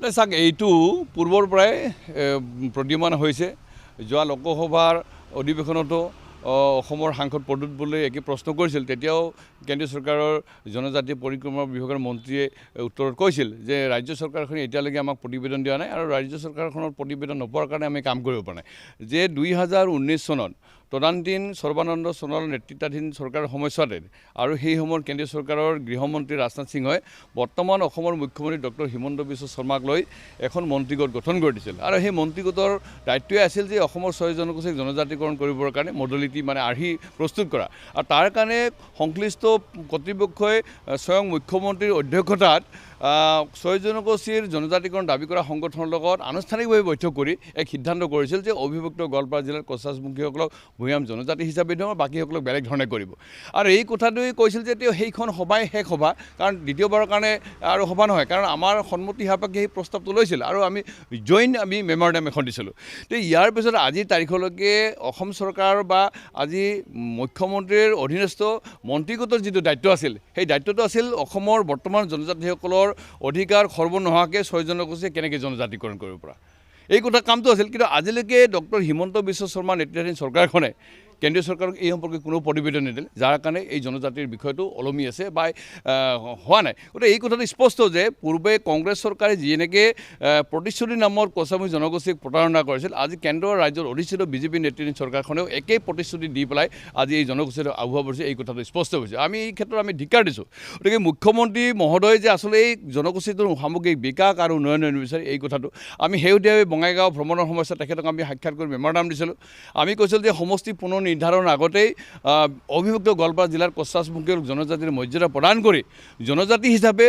চাওক এইটো পূৰ্বৰ পৰাই প্ৰতীয়মান হৈছে। যোৱা লোকসভাৰ অধিৱেশনতো অসমৰ সাংসদ প্ৰদ্যুৎ বৰুৱাই একে প্ৰশ্ন কৰিছিল। তেতিয়াও কেন্দ্ৰীয় চৰকাৰৰ জনজাতি পৰিক্ৰমা বিভাগৰ মন্ত্ৰীয়ে উত্তৰত কৈছিল যে ৰাজ্য চৰকাৰখনে এতিয়ালৈকে আমাক প্ৰতিবেদন দিয়া নাই আৰু ৰাজ্য চৰকাৰখনৰ প্ৰতিবেদন নোপোৱাৰ কাৰণে আমি কাম কৰিব পৰা নাই। যে 2019 চনত তদানীন্তন সৰ্বানন্দ সোণোৱালৰ নেতৃত্বাধীন চৰকাৰৰ সময়ছোৱাতে আৰু সেই সময়ৰ কেন্দ্ৰীয় চৰকাৰৰ গৃহমন্ত্ৰী ৰাজনাথ সিঙে বৰ্তমান অসমৰ মুখ্যমন্ত্ৰী ডক্টৰ হিমন্ত বিশ্ব শৰ্মাক লৈ এখন মন্ত্ৰীগোট গঠন কৰি দিছিল আৰু সেই মন্ত্ৰীগোটৰ দায়িত্বই আছিল যে অসমৰ 6 জনগোষ্ঠীক জনজাতিকৰণ কৰিবৰ কাৰণে মডেলিটি মানে আৰ্হি প্ৰস্তুত কৰা আৰু তাৰ কাৰণে সংশ্লিষ্ট কৰ্তৃপক্ষই স্বয়ং মুখ্যমন্ত্ৰীৰ অধ্যক্ষতাত 6 জনগোষ্ঠীৰ জনজাতিকৰণ দাবী কৰা সংগঠনৰ লগত আনুষ্ঠানিকভাৱে বৈঠক কৰি এক সিদ্ধান্ত কৰিছিল যে অবিভক্ত গোৱালপাৰা জিলাৰ কোচাছমুখীসকলক ভূঞাম জনজাতি হিচাপে দিওঁ আৰু বাকীসকলক বেলেগ ধৰণে কৰিব। আৰু এই কথাটোৱে কৈছিল যে তেওঁ সেইখন সভাই শেষ সভা, কাৰণ দ্বিতীয়বাৰৰ কাৰণে আৰু সভা নহয়, কাৰণ আমাৰ সন্মতি সাপেক্ষে সেই প্ৰস্তাৱটো লৈছিল আৰু আমি মেমৰেণ্ডাম এখন দিছিলোঁ। তো ইয়াৰ পিছত আজিৰ তাৰিখলৈকে অসম চৰকাৰ বা আজি মুখ্যমন্ত্ৰীৰ অধীনস্থ মন্ত্ৰীগোটৰ যিটো দায়িত্ব আছিল, সেই দায়িত্বটো আছিল অসমৰ বৰ্তমান জনজাতিসকলৰ অধিকাৰ খৰ্ব নোহোৱাকৈ 6 জনগোষ্ঠীয়ে কেনেকৈ জনজাতিকৰণ কৰিব পৰা এই কথা কামটো আছিল। কিন্তু আজিলৈকে ডক্টৰ হিমন্ত বিশ্ব শৰ্মা নেতৃত্বাধীন চৰকাৰখনে কেন্দ্ৰীয় চৰকাৰক এই সম্পৰ্কে কোনো প্ৰতিবেদন নিদিলে, যাৰ কাৰণে এই জনজাতিৰ বিষয়টো ওলমি আছে বা হোৱা নাই। গতিকে এই কথাটো স্পষ্ট যে পূৰ্বে কংগ্ৰেছ চৰকাৰে যেনেকৈ প্ৰতিশ্ৰুতি নামৰ কোচামুখী জনগোষ্ঠীক প্ৰতাৰণা কৰিছিল, আজি কেন্দ্ৰ ৰাজ্যৰ অধিষ্ঠিত বিজেপি নেতৃত্বাধীন চৰকাৰখনেও একেই প্ৰতিশ্ৰুতি দি পেলাই আজি এই জনগোষ্ঠীটো আগুৱা পৰিছে, এই কথাটো স্পষ্ট হৈছে। আমি এই ক্ষেত্ৰত আমি ধিক্কাৰ দিছোঁ। গতিকে মুখ্যমন্ত্ৰী মহোদয় যে আচলতে এই জনগোষ্ঠীটোৰ সামগ্ৰিক বিকাশ আৰু উন্নয়ন নিবিচাৰে, এই কথাটো আমি শেহতীয়াভাৱে বঙাইগাঁও ভ্ৰমণৰ সময়ছোৱাত তেখেতক আমি সাক্ষাৎ কৰি মেমৰেণ্ডাম দিছিলোঁ। আমি কৈছিলোঁ যে সমষ্টি পুনৰ নিৰ্ধাৰণৰ আগতেই অবিভক্ত গোৱালপাৰা জিলাৰ কোচাছমুখী জনজাতিৰ মৰ্যাদা প্ৰদান কৰি জনজাতি হিচাপে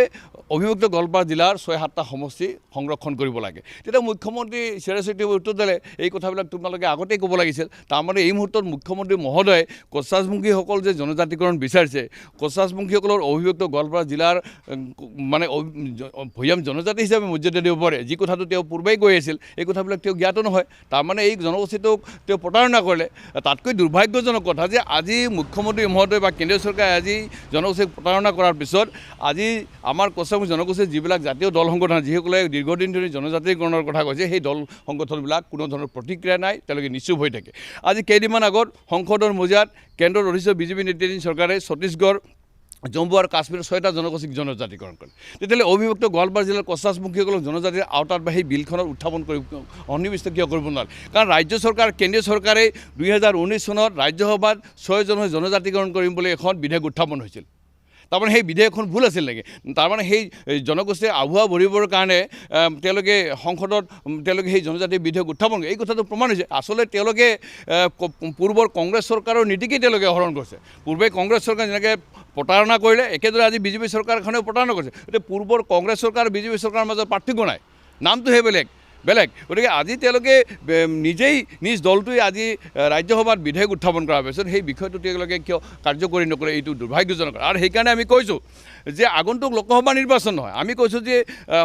অবিভক্ত গোৱালপাৰা জিলাৰ 6-7টা সমষ্টি সংৰক্ষণ কৰিব লাগে। তেতিয়া মুখ্যমন্ত্ৰী চিৰাচৰিতভাৱে উত্তৰ দিলে, এই কথাবিলাক তোমালোকে আগতেই ক'ব লাগিছিল। তাৰমানে এই মুহূৰ্তত মুখ্যমন্ত্ৰী মহোদয়ে কোচাছমুখীসকল যে জনজাতিকৰণ বিচাৰিছে, কোচাছমুখীসকলৰ অবিভক্ত গোৱালপাৰা জিলাৰ মানে ভৈয়াম জনজাতি হিচাপে মৰ্যাদা দিব পাৰে, যি কথাটো তেওঁ পূৰ্বেই কৈ আছিল, এই কথাবিলাক তেওঁ জ্ঞাত নহয়। তাৰমানে এই জনগোষ্ঠীটোক তেওঁ প্ৰতাৰণা কৰিলে। তাতকৈ দুৰ্ভাগ্যজনক কথা যে আজি মুখ্যমন্ত্ৰী মহোদয় বা কেন্দ্ৰীয় চৰকাৰে আজি জনগোষ্ঠীক প্ৰতাৰণা কৰাৰ পিছত আজি আমাৰ কোচামুখী জনগোষ্ঠীৰ যিবিলাক জাতীয় দল সংগঠন, যিসকলে দীৰ্ঘদিন ধৰি জনজাতিকৰণৰ কথা কৈছে, সেই দল সংগঠনবিলাক কোনো ধৰণৰ প্ৰতিক্ৰিয়া নাই, তেওঁলোকে নিশ্চুপ হৈ থাকে। আজি কেইদিনমান আগত সংসদৰ মজিয়াত কেন্দ্ৰৰ অধীষ্ঠিত বিজেপি নেতৃত্বাধীন চৰকাৰে ছত্তীশগড়, জম্মু আৰু কাশ্মীৰৰ 6টা জনগোষ্ঠীক জনজাতিকৰণ কৰে। তেতিয়াহ'লে অবিভক্ত গোৱালপাৰা জিলাৰ কোচাছমুখীসকলক জনজাতিৰ আওতাত বা সেই বিলখনত উত্থাপন কৰি সন্নিৱিষ্ট কিয় কৰিব নোৱাৰে? কাৰণ ৰাজ্য চৰকাৰ, কেন্দ্ৰীয় চৰকাৰে 2019 চনত ৰাজ্যসভাত 6 জনগোষ্ঠী জনজাতিকৰণ কৰিম বুলি এখন বিধেয়ক উত্থাপন হৈছিল। তাৰমানে সেই বিধেয়কখন ভুল আছিল নেকি? তাৰমানে সেই জনগোষ্ঠীৰ আভুৱা ভৰিবৰ কাৰণে তেওঁলোকে সংসদত সেই জনজাতি বিধেয়ক উত্থাপন কৰে, এই কথাটো প্ৰমাণ হৈছে। আচলতে তেওঁলোকে পূৰ্বৰ কংগ্ৰেছ চৰকাৰৰ নীতিকেই তেওঁলোকে আহৰণ কৰিছে। পূৰ্বে কংগ্ৰেছ চৰকাৰে যেনেকৈ প্ৰতাৰণা কৰিলে, একেদৰে আজি বিজেপি চৰকাৰখনেও প্ৰতাৰণা কৰিছে। গতিকে পূৰ্বৰ কংগ্ৰেছ চৰকাৰ আৰু বিজেপি চৰকাৰৰ মাজত পাৰ্থক্য নাই, নামটোহে বেলেগ। গতিকে আজি তেওঁলোকে নিজেই নিজ দলটোৱে আজি ৰাজ্যসভাত বিধেয়ক উত্থাপন কৰাৰ পিছত সেই বিষয়টো তেওঁলোকে কিয় কাৰ্যকৰী নকৰে, এইটো দুৰ্ভাগ্যজনক। আৰু সেইকাৰণে আমি কৈছোঁ যে আগন্তুক লোকসভা নিৰ্বাচন নহয়, আমি কৈছোঁ যে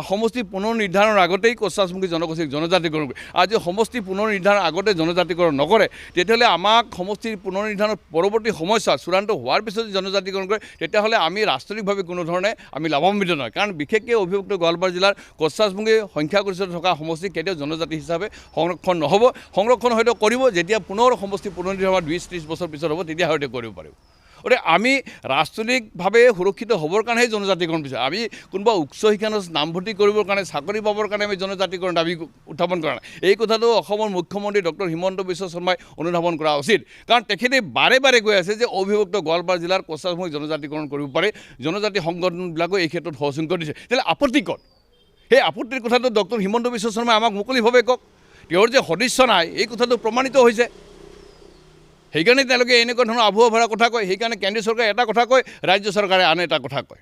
সমষ্টি পুনৰ নিৰ্ধাৰণৰ আগতেই কোচাছমুখী জনগোষ্ঠীক জনজাতিকৰণ কৰে। আজি সমষ্টি পুনৰ নিৰ্ধাৰণৰ আগতে জনজাতিকৰণ নকৰে, তেতিয়াহ'লে আমাক সমষ্টিৰ পুনৰ নিৰ্ধাৰণৰ পৰৱৰ্তী সমস্যা চূড়ান্ত হোৱাৰ পিছত জনজাতিকৰণ কৰে, তেতিয়াহ'লে আমি ৰাজনৈতিকভাৱে কোনো ধৰণে আমি লাভান্বিত নহয়। কাৰণ বিশেষকৈ অবিভক্ত গোৱালপাৰা জিলাৰ কোচাছমুখী সংখ্যাগৰিষ্ঠতা থকা সমষ্টি কেতিয়াও জনজাতি হিচাপে সংৰক্ষণ নহ'ব। সংৰক্ষণ হয়তো কৰিব যেতিয়া পুনৰ সমষ্টি পুনৰ নিৰ্ধাৰণ 20-30 বছৰ পিছত হ'ব, তেতিয়া হয়তো কৰিব পাৰিব। গতিকে আমি ৰাজনৈতিকভাৱে সুৰক্ষিত হ'বৰ কাৰণেহে জনজাতিকৰণ বিচাৰোঁ। আমি কোনোবা উচ্চ শিক্ষানত নামভৰ্তি কৰিবৰ কাৰণে, চাকৰি পাবৰ কাৰণে আমি জনজাতিকৰণ দাবী উত্থাপন কৰা নাই। এই কথাটো অসমৰ মুখ্যমন্ত্ৰী ডক্টৰ হিমন্ত বিশ্ব শৰ্মাই অনুধাৱন কৰা উচিত। কাৰণ তেখেতে বাৰে বাৰে কৈ আছে যে অবিভক্ত গোৱালপাৰা জিলাৰ কোচাছমুখী জনজাতিকৰণ কৰিব পাৰে, জনজাতি সংগঠনবিলাকেও এই ক্ষেত্ৰত সহযোগ দিছে। তেতিয়াহ'লে আপত্তি ক'ত? সেই আপত্তিৰ কথাটো ডক্টৰ হিমন্ত বিশ্ব শৰ্মাই আমাক মুকলিভাৱে কওক। তেওঁৰ যে সদিচ্ছ নাই, এই কথাটো প্ৰমাণিত হৈছে। সেইকাৰণে তেওঁলোকে এনেকুৱা ধৰণৰ আভুৱা ভৰা কথা কয়। সেইকাৰণে কেন্দ্ৰীয় চৰকাৰে এটা কথা কয়, ৰাজ্য চৰকাৰে আন এটা কথা কয়।